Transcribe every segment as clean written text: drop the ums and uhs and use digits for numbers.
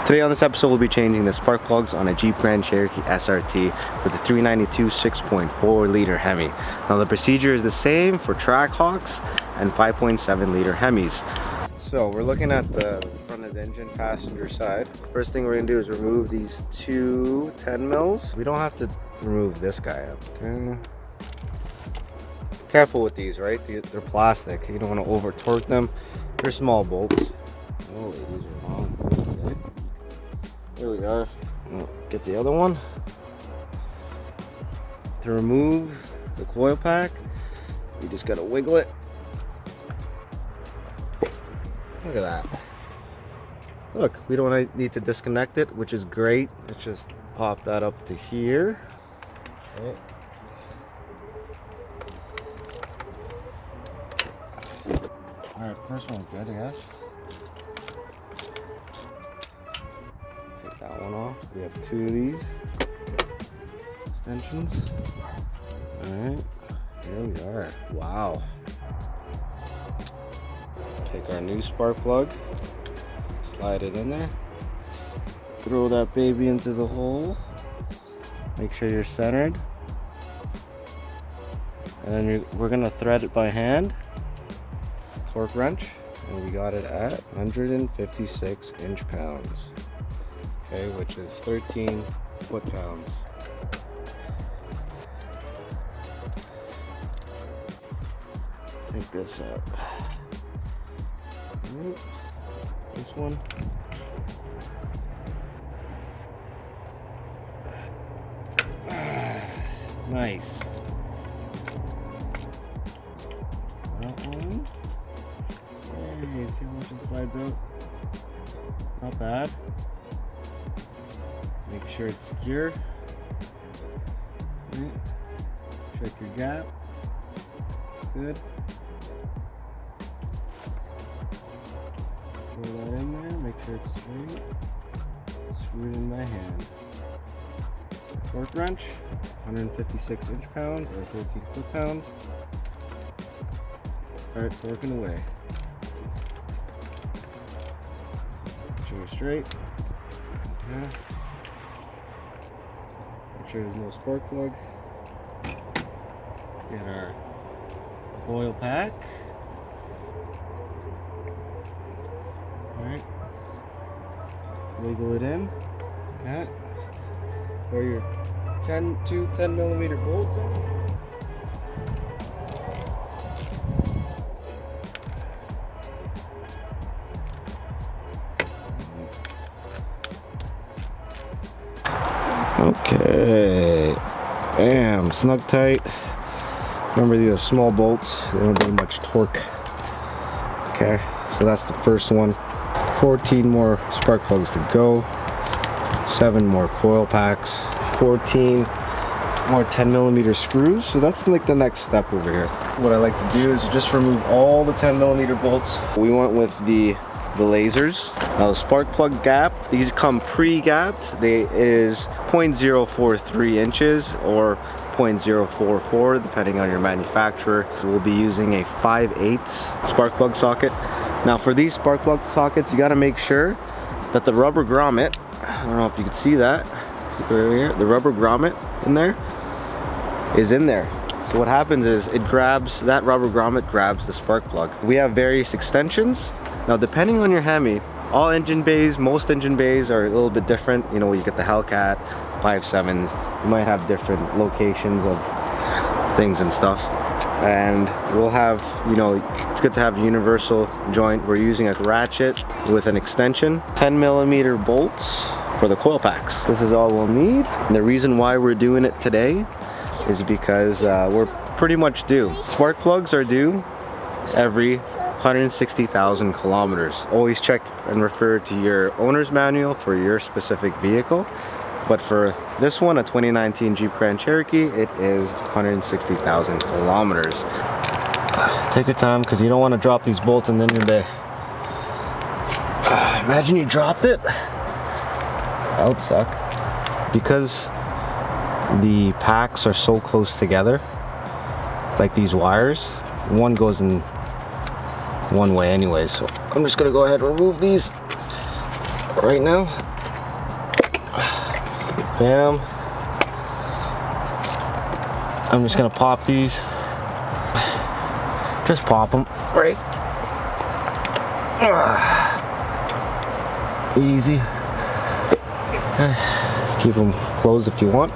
Today on this episode, we'll be changing the spark plugs on a Jeep Grand Cherokee SRT with a 392 6.4 liter Hemi. Now the procedure is the same for trackhawks and 5.7 liter Hemis. So we're looking at the front of the engine passenger side. First thing we're gonna do is remove these two 10 mils. We don't have to remove this guy up, okay? Careful with these, right? They're plastic. You don't want to over torque them. They're small bolts. Oh, these are long. Okay. There we are. Get the other one. To remove the coil pack, you just gotta wiggle it. Look at that. Look, we don't need to disconnect it, which is great. Let's just pop that up to here. Okay. Alright, first one's good, I guess. Take that one off. We have two of these extensions. Alright, here we are. Wow. Take our new spark plug, slide it in there, throw that baby into the hole, make sure you're centered, and then we're going to thread it by hand. Torque wrench, and we got it at 156 inch-pounds, okay, which is 13 foot-pounds. Take this out. Right. This one. Nice. That one. Hey, see how much it slides out? Not bad. Make sure it's secure. Right. Check your gap. Good. Throw that in there. Make sure it's straight. Screw it in by hand. Torque wrench, 156 inch-pounds or 13 foot-pounds. Start torquing away. Make sure you're straight. Okay. Make sure there's no spark plug. Get our coil pack. Alright. Wiggle it in. Okay. Throw your 10 millimeter bolts on. Okay, bam, snug tight. Remember, these are small bolts, they don't do much torque. Okay, so that's the first one. 14 more spark plugs to go, 7 more coil packs, 14 more 10 millimeter screws. So that's like the next step over here. What I like to do is just remove all the 10 millimeter bolts. We went with the lasers. Now the spark plug gap, these come pre-gapped. It is 0.043 inches or 0.044 depending on your manufacturer. So we'll be using a 5/8 spark plug socket. Now for these spark plug sockets, you got to make sure that the rubber grommet, I don't know if you can see that, see right here, the rubber grommet in there is in there. So what happens is it grabs, that rubber grommet grabs the spark plug. We have various extensions. Now depending on your Hemi, all engine bays, most engine bays are a little bit different. You know, you get the Hellcat 5.7s, you might have different locations of things and stuff. And we'll have, you know, it's good to have a universal joint. We're using a Ratchet with an extension, 10 millimeter bolts for the coil packs. This is all we'll need. And the reason why we're doing it today is because we're pretty much due. Spark plugs are due every 160,000 kilometers. Always check and refer to your owner's manual for your specific vehicle. But for this one, a 2019 Jeep Grand Cherokee, it is 160,000 kilometers. Take your time, because you don't want to drop these bolts in the engine bay. Imagine you dropped it. That would suck. Because the packs are so close together, like these wires, one goes in one way anyway. So I'm just going to go ahead and remove these right now. Bam. I'm just gonna pop these. Just pop them, right? Easy. Okay. Keep them closed if you want.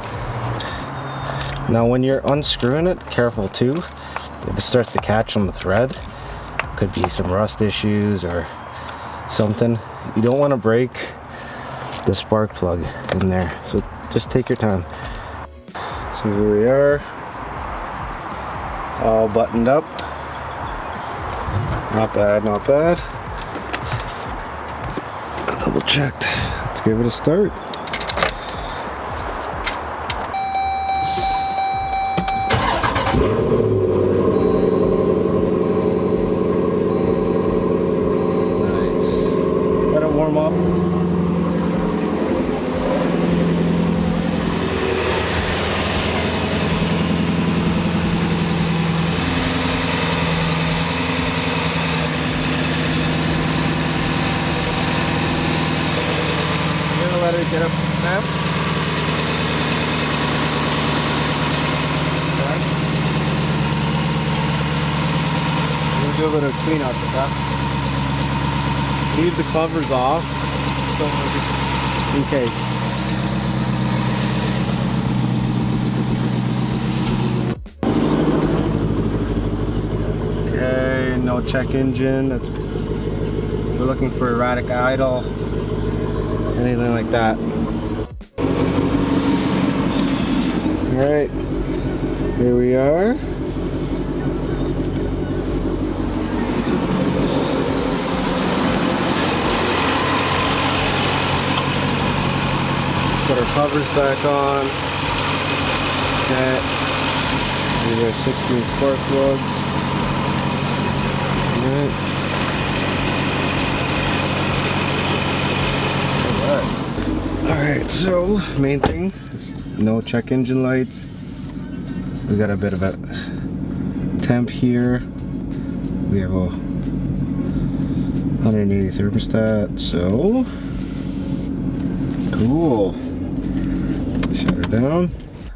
Now when you're unscrewing it, careful too. If it starts to catch on the thread, could be some rust issues or something. You don't want to break the spark plug in there, so just take your time. So here we are, all buttoned up. Not bad, not bad. Double checked. Let's give it a start. Nice. Let it warm up. Let it get up snap. Okay. We'll do a bit of cleanup with that. Leave the covers off, so in case. Okay, no check engine. We're looking for erratic idle. Anything like that. Alright, here we are. Put our covers back on. Okay. These are 16 spark plugs. Alright. Alright, so main thing is no check engine lights. We got a bit of a temp here. We have a 180 thermostat, so cool. Shut her down.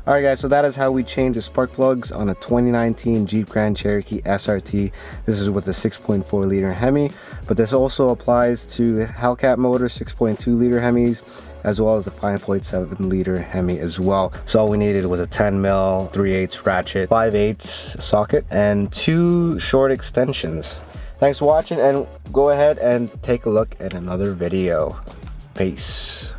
Alright guys, so that is how we change the spark plugs on a 2019 Jeep Grand Cherokee SRT. This is with the 6.4 liter Hemi, but this also applies to Hellcat motor 2.2 liter Hemis, as well as the 5.7 liter Hemi as well. So all we needed was a 10 mil 3/8 ratchet, 5/8 socket, and 2 short extensions. Thanks for watching, and go ahead and take a look at another video. Peace.